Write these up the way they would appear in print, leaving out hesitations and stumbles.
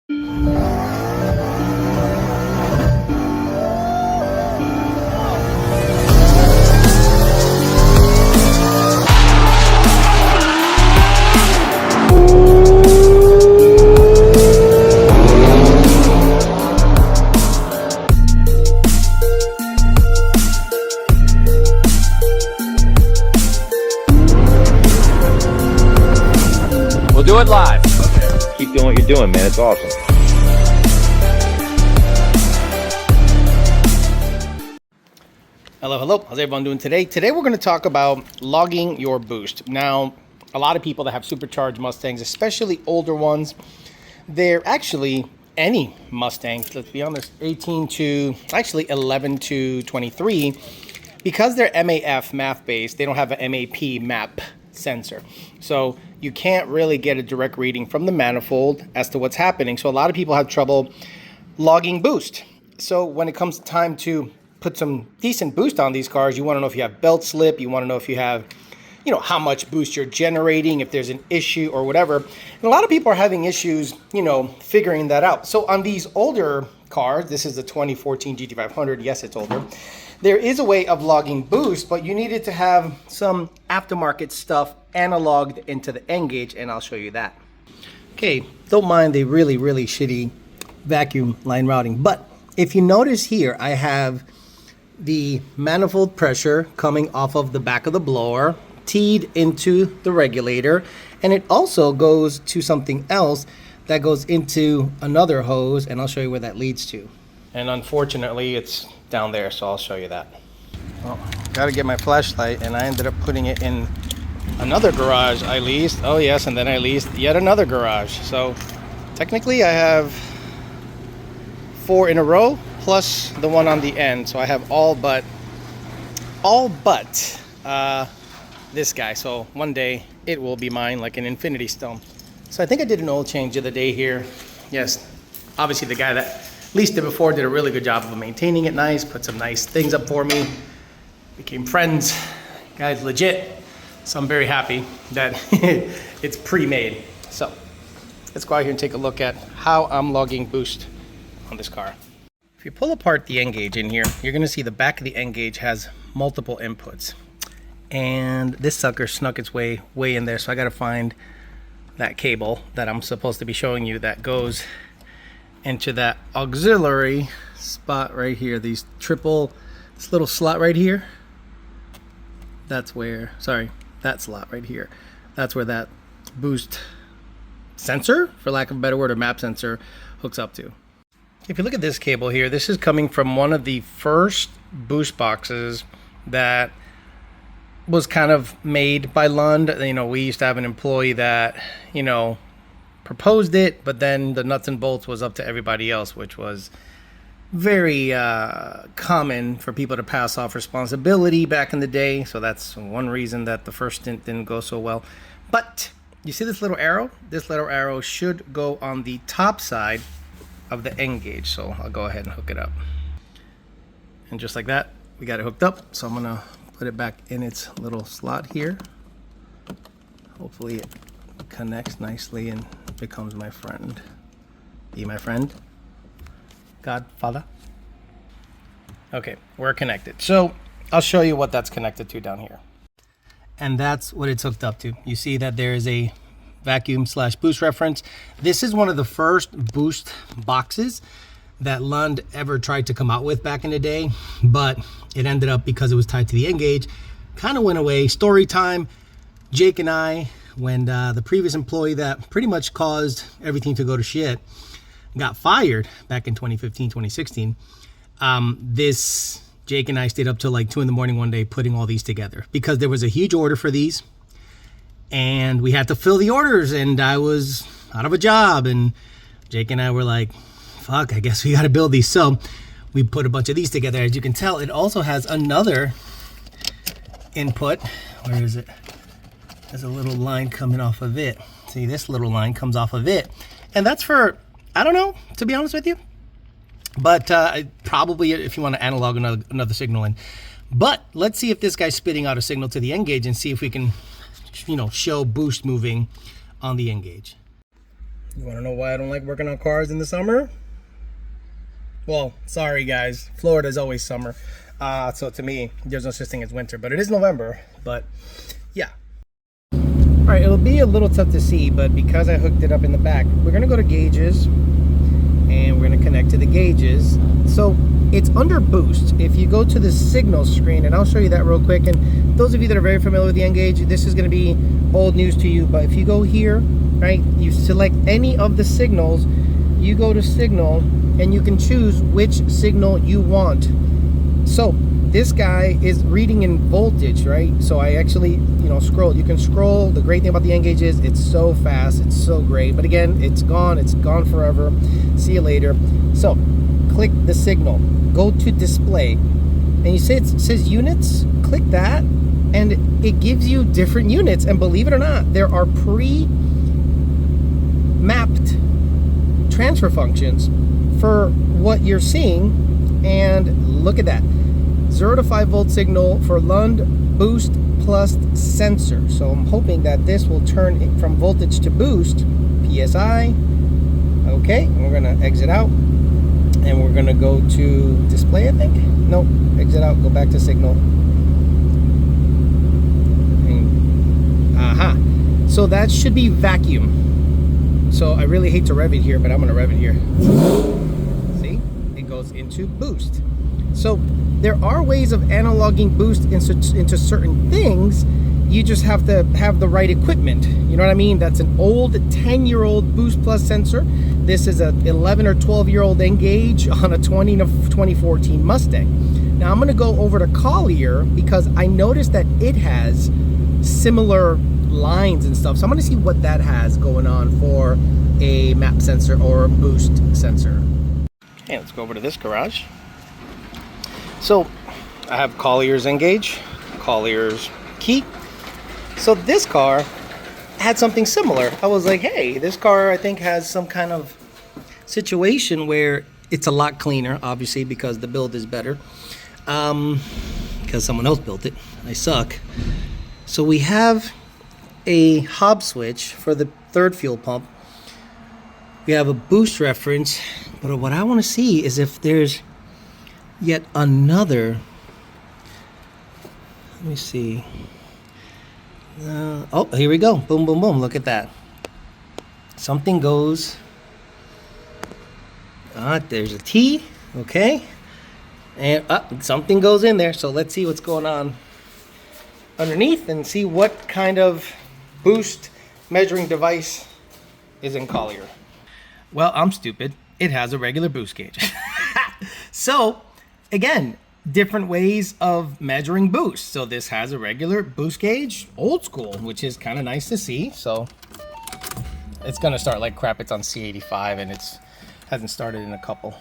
We'll do it live. Keep doing what you're doing, man. It's awesome. Hello. How's everyone doing today? Today we're going to talk about logging your boost. Now, a lot of people that have supercharged Mustangs, especially older ones, they're actually any Mustangs, let's be honest, 11 to 23, because they're MAF, math-based, they don't have an MAP, map sensor. So you can't really get a direct reading from the manifold as to what's happening. So a lot of people have trouble logging boost. So when it comes time to put some decent boost on these cars, you want to know if you have belt slip, you want to know if you have, how much boost you're generating, if there's an issue or whatever. And a lot of people are having issues, figuring that out. So on these older cars, this is the 2014 GT500, yes, it's older, there is a way of logging boost, but you needed to have some aftermarket stuff analogged into the N gauge, and I'll show you that. Okay, don't mind the really, really shitty vacuum line routing, but if you notice here, I have the manifold pressure coming off of the back of the blower, teed into the regulator, and it also goes to something else that goes into another hose, and I'll show you where that leads to. And unfortunately, it's down there, so I'll show you that. Well, gotta get my flashlight, and I ended up putting it in another garage I leased. Oh yes, and then I leased yet another garage. So technically I have 4 in a row, plus the one on the end. So I have all but this guy. So one day it will be mine, like an infinity stone. So I think I did an oil change the other day here. Yes, obviously the guy that leased it before did a really good job of maintaining it nice, put some nice things up for me, became friends. Guy's legit. So I'm very happy that it's pre-made. So let's go out here and take a look at how I'm logging boost on this car. If you pull apart the N gauge in here, you're gonna see the back of the N gauge has multiple inputs. And this sucker snuck its way in there, so I gotta find that cable that I'm supposed to be showing you that goes into that auxiliary spot right here. This little slot right here. That slot right here. That's where that boost sensor, for lack of a better word, or map sensor hooks up to. If you look at this cable here, this is coming from one of the first boost boxes that was kind of made by Lund. We used to have an employee that, proposed it, but then the nuts and bolts was up to everybody else, which was very common for people to pass off responsibility back in the day. So that's one reason that the first stint didn't go so well. But you see this little arrow? This little arrow should go on the top side of the N gauge. So I'll go ahead and hook it up. And just like that, we got it hooked up. So I'm gonna put it back in its little slot here. Hopefully it connects nicely and becomes my friend. Be my friend. Godfather. Okay, we're connected. So I'll show you what that's connected to down here. And that's what it's hooked up to. You see that there is a vacuum/boost reference. This is one of the first boost boxes that Lund ever tried to come out with back in the day, but it ended up, because it was tied to the N gauge, kind of went away. Story time, Jake and I, when the previous employee that pretty much caused everything to go to shit got fired back in 2015, 2016, Jake and I stayed up till like 2 in the morning one day putting all these together, because there was a huge order for these and we had to fill the orders, and I was out of a job, and Jake and I were like, fuck, I guess we got to build these. So we put a bunch of these together. As you can tell, it also has another input. Where is it? There's a little line coming off of it. See, this little line comes off of it. And that's for, I don't know, to be honest with you. But probably if you want to analog another signal in. But let's see if this guy's spitting out a signal to the N gauge and see if we can, show boost moving on the N gauge. You want to know why I don't like working on cars in the summer? Well, sorry guys, Florida's always summer. So to me, there's no such thing as winter, but it is November. But yeah. All right, it'll be a little tough to see, but because I hooked it up in the back, we're gonna go to gauges and we're gonna connect to the gauges. So it's under boost. If you go to the signal screen, and I'll show you that real quick, and those of you that are very familiar with the N-Gauge, this is gonna be old news to you, but if you go here, right, you select any of the signals, you go to signal, and you can choose which signal you want. So this guy is reading in voltage, right? So I actually, scroll. You can scroll. The great thing about the N-Gauge is it's so fast, it's so great. But again, it's gone forever. See you later. So click the signal, go to display, and you say it says units. Click that, and it gives you different units. And believe it or not, there are pre-mapped transfer functions for what you're seeing. And look at that, 0 to 5 volt signal for Lund boost plus sensor. So I'm hoping that this will turn it from voltage to boost, PSI. Okay, and we're gonna exit out, and we're gonna go to display, I think. Nope, exit out, go back to signal. Aha, so that should be vacuum. So I really hate to rev it here, but I'm gonna rev it here. See, it goes into boost. So there are ways of analoging boost into certain things. You just have to have the right equipment. You know what I mean? That's an old 10-year-old Boost Plus sensor. This is a 11 or 12-year-old N-Gauge on a 2014 Mustang. Now I'm gonna go over to Collier because I noticed that it has similar lines and stuff. So I'm gonna see what that has going on for a map sensor or a boost sensor. Okay, let's go over to this garage. So I have Collier's N-Gauge, Collier's key. So this car had something similar. I was like, hey, this car I think has some kind of situation where it's a lot cleaner, obviously, because the build is better. Because someone else built it. I suck. So we have a hob switch for the third fuel pump. We have a boost reference, but what I want to see is if there's yet another. Let me see. Oh, here we go. Boom, boom, boom. Look at that. Something goes. There's a T. Okay. And something goes in there. So let's see what's going on underneath and see what kind of boost measuring device is in Collier. Well, I'm stupid. It has a regular boost gauge. So, again, different ways of measuring boost. So this has a regular boost gauge, old school, which is kind of nice to see. So it's gonna start like crap. It's on C85 and it's hasn't started in a couple.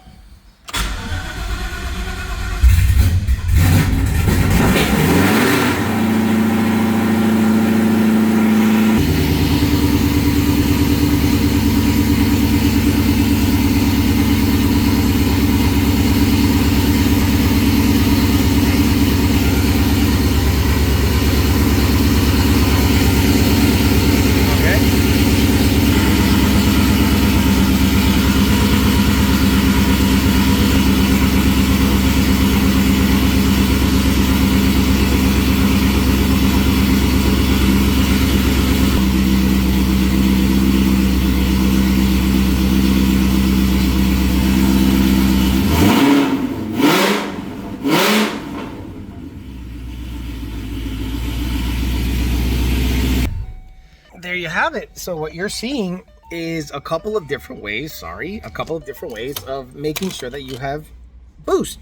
There you have it. So what you're seeing is a couple of different ways, of making sure that you have boost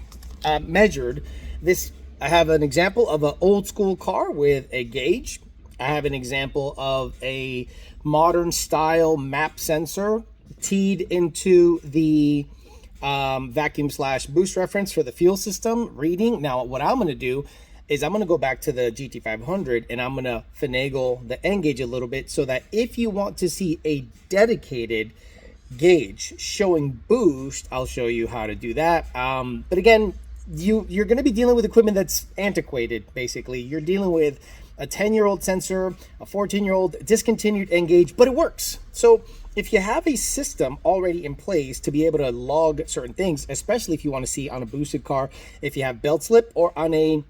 measured. This, I have an example of an old school car with a gauge. I have an example of a modern style map sensor teed into the vacuum slash boost reference for the fuel system reading. Now what I'm going to do is I'm going to go back to the GT500 and I'm going to finagle the N-Gauge a little bit so that if you want to see a dedicated gauge showing boost, I'll show you how to do that. But again, you're going to be dealing with equipment that's antiquated, basically. You're dealing with a 10-year-old sensor, a 14-year-old discontinued Engage, but it works. So if you have a system already in place to be able to log certain things, especially if you want to see on a boosted car, if you have belt slip, or on a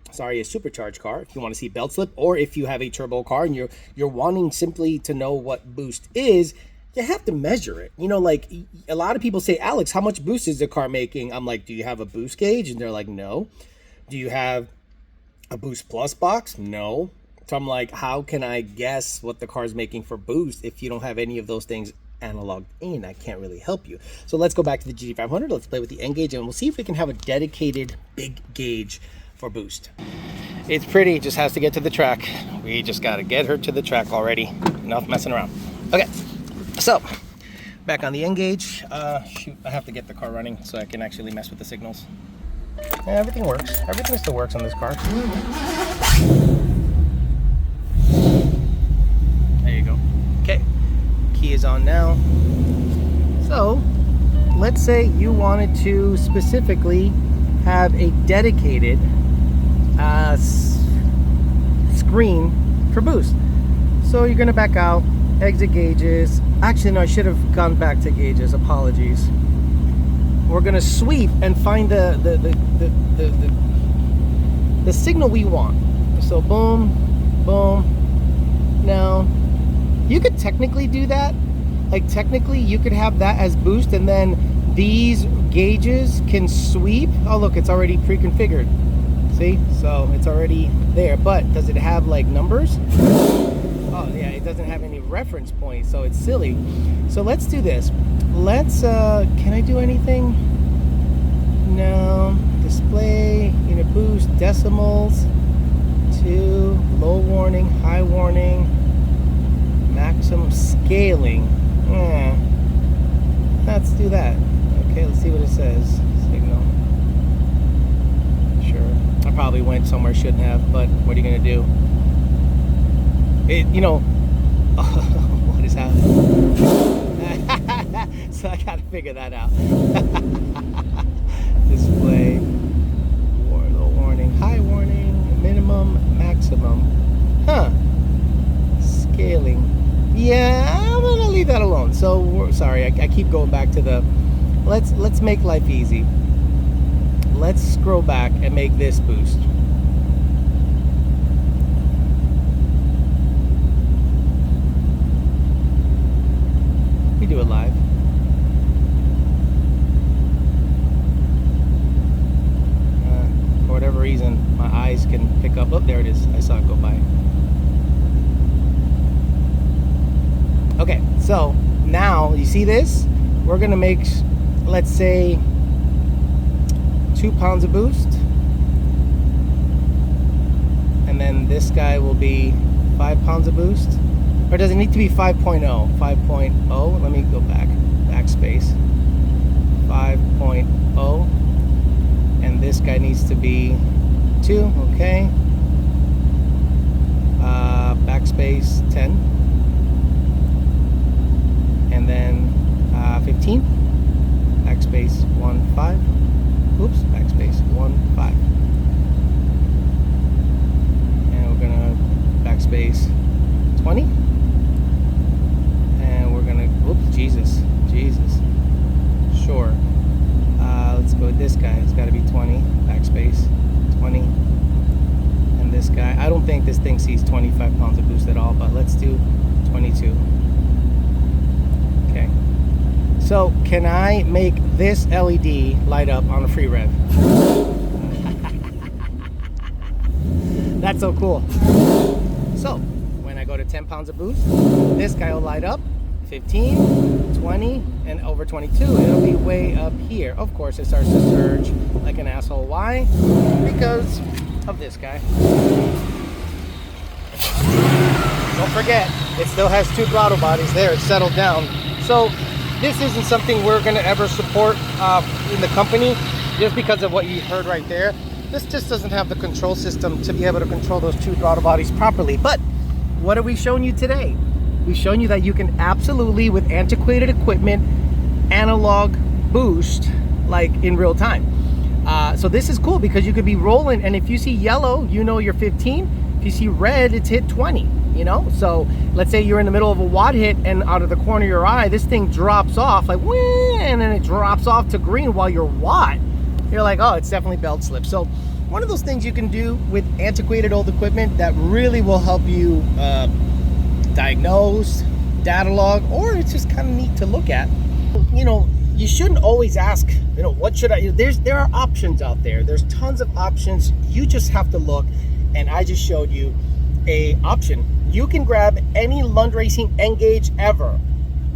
supercharged car, if you want to see belt slip, or if you have a turbo car and you're wanting simply to know what boost is, you have to measure it. You know, like a lot of people say, Alex, how much boost is the car making? I'm like, do you have a boost gauge? And they're like, no. Do you have a Boost Plus box? No. So I'm like, how can I guess what the car is making for boost if you don't have any of those things analog in? I can't really help you. So let's go back to the GT500. Let's play with the N gauge and we'll see if we can have a dedicated big gauge for boost. It's pretty, just has to get to the track. We just got to get her to the track already. Enough messing around. Okay, so back on the N gauge. Shoot, I have to get the car running so I can actually mess with the signals. Yeah, everything works. Everything still works on this car. There you go. Okay, key is on now. So let's say you wanted to specifically have a dedicated screen for boost. So you're gonna back out, exit gauges. Actually, no, I should have gone back to gauges. Apologies. We're gonna sweep and find the signal we want. So boom, boom. Now you could technically do that. Like technically you could have that as boost and then these gauges can sweep. Oh look, it's already pre-configured. See? So it's already there, but does it have like numbers? Oh yeah, it doesn't have any reference points, so it's silly. So let's do this. Let's, can I do anything? No. Display, unit boost, decimals, 2, low warning, high warning, maximum scaling. Let's do that. Okay, let's see what it says. Signal. Sure. I probably went somewhere I shouldn't have, but what are you gonna do? It, you know, what is happening? So I gotta figure that out. Display, low warning, high warning, minimum, maximum. Huh. Scaling. Yeah, I'm gonna leave that alone. So sorry, I keep going back to the. Let's make life easy. Let's scroll back and make this boost. We do it live. For whatever reason, my eyes can pick up. Oh, there it is. I saw it go by. Okay, so now you see this? We're gonna make, let's say, 2 pounds of boost. And then this guy will be 5 pounds of boost. Or does it need to be 5.0? 5.0, let me go back, backspace. 5.0. And this guy needs to be 2, okay. Backspace 10. And then 15. Backspace 1, 5. Oops, backspace 1, 5. And we're gonna backspace 20. And we're gonna, oops, Jesus. Sure. Let's go with this guy. It's got to be 20. Backspace 20. And this guy, I don't think this thing sees 25 pounds of boost at all, but let's do 22. Okay. So can I make this LED light up on a free rev? That's so cool. So when I go to 10 pounds of boost, this guy will light up. 15, 20, and over 22, it'll be way up here. Of course, it starts to surge like an asshole. Why? Because of this guy. Don't forget, it still has 2 throttle bodies there. It's settled down. So this isn't something we're going to ever support in the company, just because of what you heard right there. This just doesn't have the control system to be able to control those 2 throttle bodies properly. But what are we showing you today? We've shown you that you can absolutely, with antiquated equipment, analog boost like in real time. So this is cool because you could be rolling, and if you see yellow, you know you're 15. If you see red, it's hit 20, you know? So let's say you're in the middle of a wad hit and out of the corner of your eye, this thing drops off like, whee, and then it drops off to green while you're wad. You're like, oh, it's definitely belt slip. So one of those things you can do with antiquated old equipment that really will help you diagnose, data log, or it's just kind of neat to look at. You know, you shouldn't always ask, you know, what should I, there are options out there. There's tons of options. You just have to look, and I just showed you a option. You can grab any Lund Racing N-Gauge ever.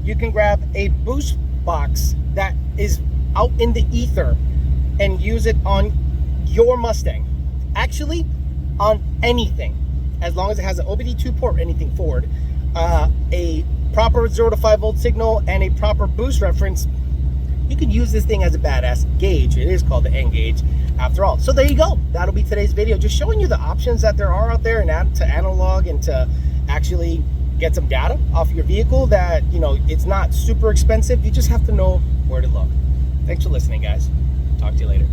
You can grab a boost box that is out in the ether and use it on your Mustang. Actually, on anything, as long as it has an OBD2 port, anything forward, a proper 0 to 5 volt signal, and a proper boost reference. You can use this thing as a badass gauge. It is called the N-Gauge after all. So there you go. That'll be today's video, just showing you the options that there are out there, and to analog and to actually get some data off your vehicle that, you know, it's not super expensive. You just have to know where to look. Thanks for listening, guys. Talk to you later.